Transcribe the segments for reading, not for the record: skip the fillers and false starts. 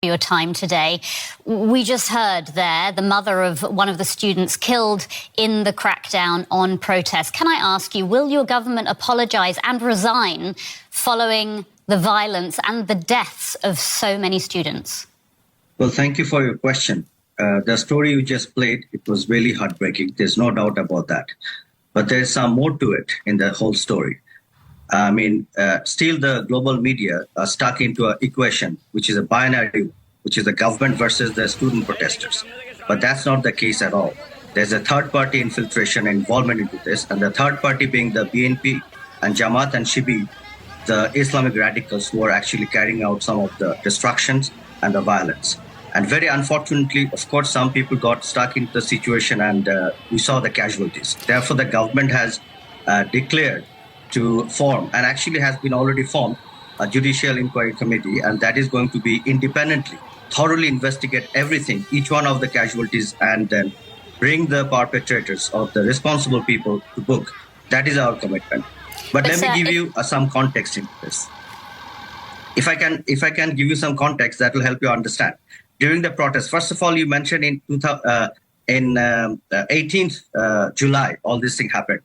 your time today. We just heard there the mother of one of the students killed in the crackdown on protests. Can I ask you, will your government apologise and resign following the violence and the deaths of so many students? Well, thank you for your question. The story you just played, it was really heartbreaking. There's no doubt about that. But there's some more to it in the whole story. I mean, still the global media are stuck into an equation, which is a binary, which is the government versus the student protesters. But that's not the case at all. There's a third-party infiltration and involvement into this, and the third party being the BNP and Jamaat and Shibir, the Islamic radicals who are actually carrying out some of the destructions and the violence. And very unfortunately, of course, some people got stuck into the situation and we saw the casualties. Therefore, the government has declared to form, and actually has been already formed, a judicial inquiry committee, and that is going to be independently, thoroughly investigate everything, each one of the casualties, and then bring the perpetrators or the responsible people to book. That is our commitment. But let me give you some context in this. If I can give you some context, that will help you understand. During the protest, first of all, you mentioned in 18th July, all this thing happened.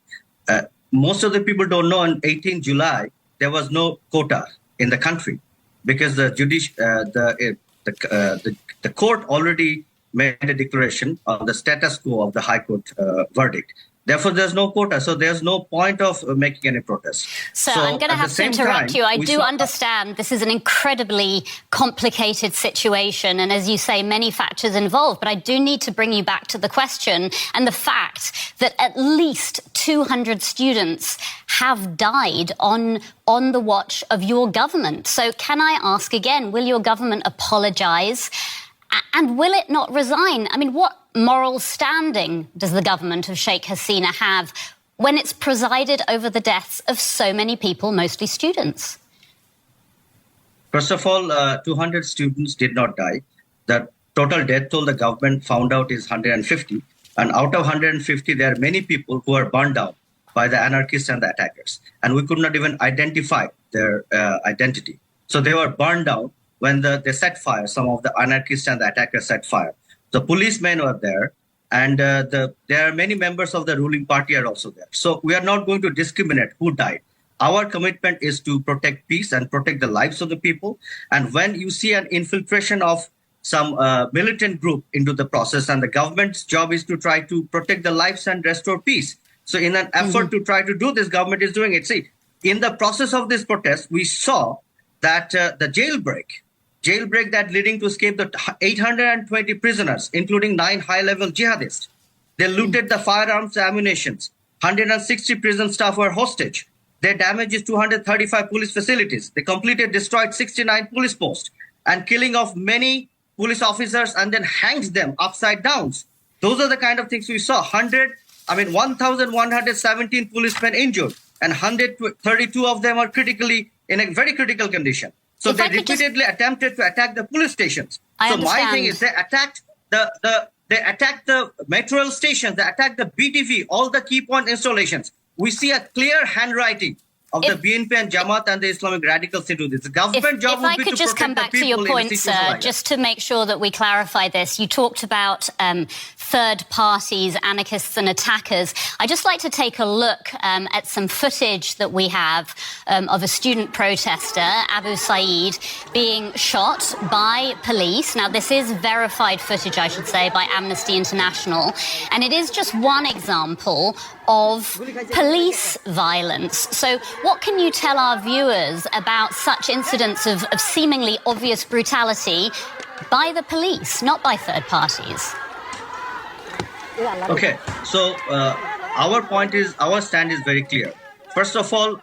Most of the people don't know on 18th July, there was no quota in the country because the court already made a declaration on the status quo of the High Court verdict. Therefore, there's no quota, so there's no point of making any protest. So I'm going to have to interrupt you. I do understand this is an incredibly complicated situation, and as you say, many factors involved, but I do need to bring you back to the question and the fact that at least 200 students have died on the watch of your government. So can I ask again, will your government apologise? And will it not resign? I mean, what moral standing does the government of Sheikh Hasina have when it's presided over the deaths of so many people, mostly students? First of all, 200 students did not die. The total death toll the government found out is 150. And out of 150, there are many people who are burned down by the anarchists and the attackers. And we could not even identify their identity. So they were burned down when they set fire. Some of the anarchists and the attackers set fire. The policemen were there, and there are many members of the ruling party are also there. So we are not going to discriminate who died. Our commitment is to protect peace and protect the lives of the people. And when you see an infiltration of some militant group into the process, and the government's job is to try to protect the lives and restore peace. So in an effort to try to do this, government is doing it. See, in the process of this protest, we saw that the jailbreak that leading to escape the 820 prisoners, including 9 high-level jihadists. They looted the firearms, ammunitions. 160 prison staff were hostage. They damaged 235 police facilities. They completely destroyed 69 police posts and killing of many police officers and then hanged them upside down. Those are the kind of things we saw. 1,117 policemen injured, and 132 of them are in a very critical condition. So they repeatedly attempted to attack the police stations. So my thing is they attacked the metro stations, they attacked the BTV, all the key point installations. We see a clear handwriting of the BNP and Jamaat and the Islamic radicals into this. The government job would be to protect the people. If I could just come back to your point, sir, just to make sure that we clarify this. You talked about third parties, anarchists and attackers. I'd just like to take a look at some footage that we have of a student protester, Abu Saeed, being shot by police. Now, this is verified footage, I should say, by Amnesty International. And it is just one example of police violence. So what can you tell our viewers about such incidents of seemingly obvious brutality by the police, not by third parties? Okay, so our stand is very clear. First of all,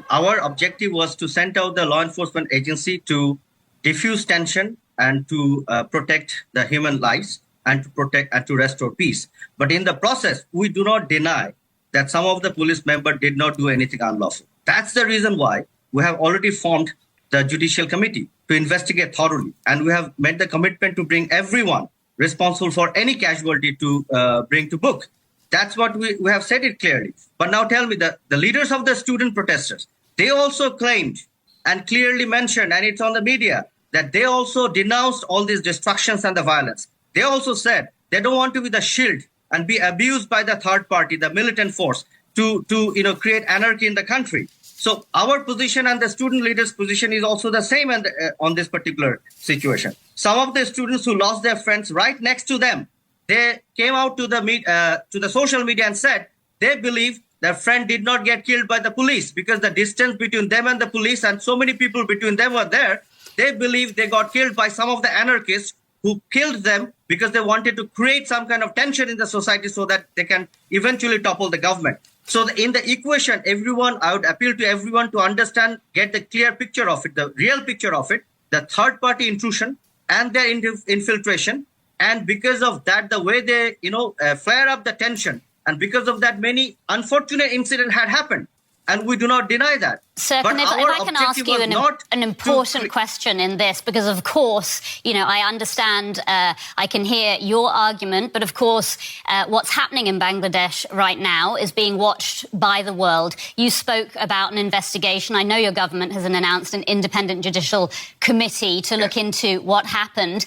our objective was to send out the law enforcement agency to diffuse tension and to protect the human lives and to protect and to restore peace. But in the process, we do not deny that some of the police members did not do anything unlawful. That's the reason why we have already formed the judicial committee to investigate thoroughly. And we have made the commitment to bring everyone responsible for any casualty to bring to book. That's what we have said it clearly. But now tell me, the leaders of the student protesters, they also claimed and clearly mentioned, and it's on the media, that they also denounced all these destructions and the violence. They also said they don't want to be the shield and be abused by the third party, the militant force, to create anarchy in the country. So our position and the student leaders' position is also the same on this particular situation. Some of the students who lost their friends right next to them, they came out to the social media and said they believe their friend did not get killed by the police because the distance between them and the police and so many people between them were there. They believe they got killed by some of the anarchists who killed them because they wanted to create some kind of tension in the society so that they can eventually topple the government. So in the equation, I would appeal to everyone to understand, get the clear picture of it, the real picture of it, the third party intrusion and their infiltration. And because of that, the way they, flare up the tension. And because of that, many unfortunate incidents had happened. And we do not deny that. Sir, if I can ask you an important question in this, because of course, I understand, I can hear your argument, but of course, what's happening in Bangladesh right now is being watched by the world. You spoke about an investigation. I know your government has announced an independent judicial committee to look into what happened.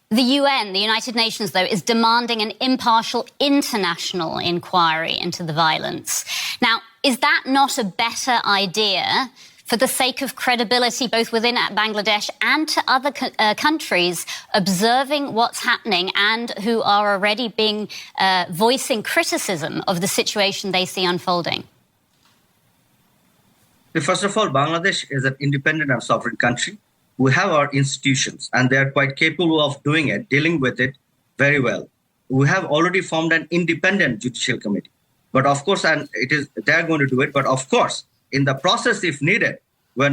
The UN, the United Nations, though, is demanding an impartial international inquiry into the violence. Now, is that not a better idea for the sake of credibility, both within Bangladesh and to other countries observing what's happening and who are already voicing criticism of the situation they see unfolding? First of all, Bangladesh is an independent and sovereign country. We have our institutions, and they are quite capable of doing it, dealing with it very well. We have already formed an independent judicial committee. But of course, they're going to do it. But of course, in the process, if needed, we're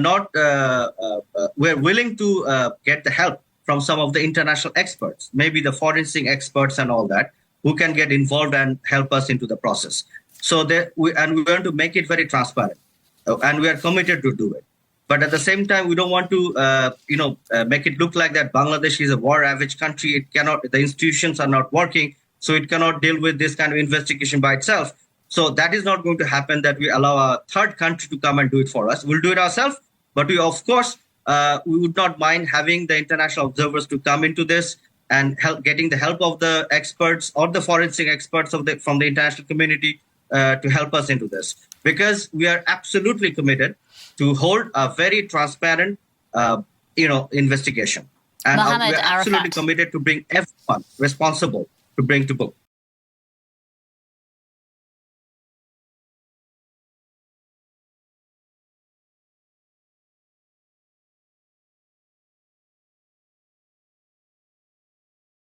willing to get the help from some of the international experts, maybe the forensic experts and all that, who can get involved and help us into the process. So we're going to make it very transparent, and we are committed to do it. But at the same time, we don't want to, make it look like that Bangladesh is a war-ravaged country. It cannot, the institutions are not working, so it cannot deal with this kind of investigation by itself. So that is not going to happen, that we allow a third country to come and do it for us. We'll do it ourselves. But we, of course, we would not mind having the international observers to come into this and getting the help of the experts or the forensic experts from the international community to help us into this. Because we are absolutely committed to hold a very transparent, investigation. And we are absolutely committed to bring everyone responsible to bring to book.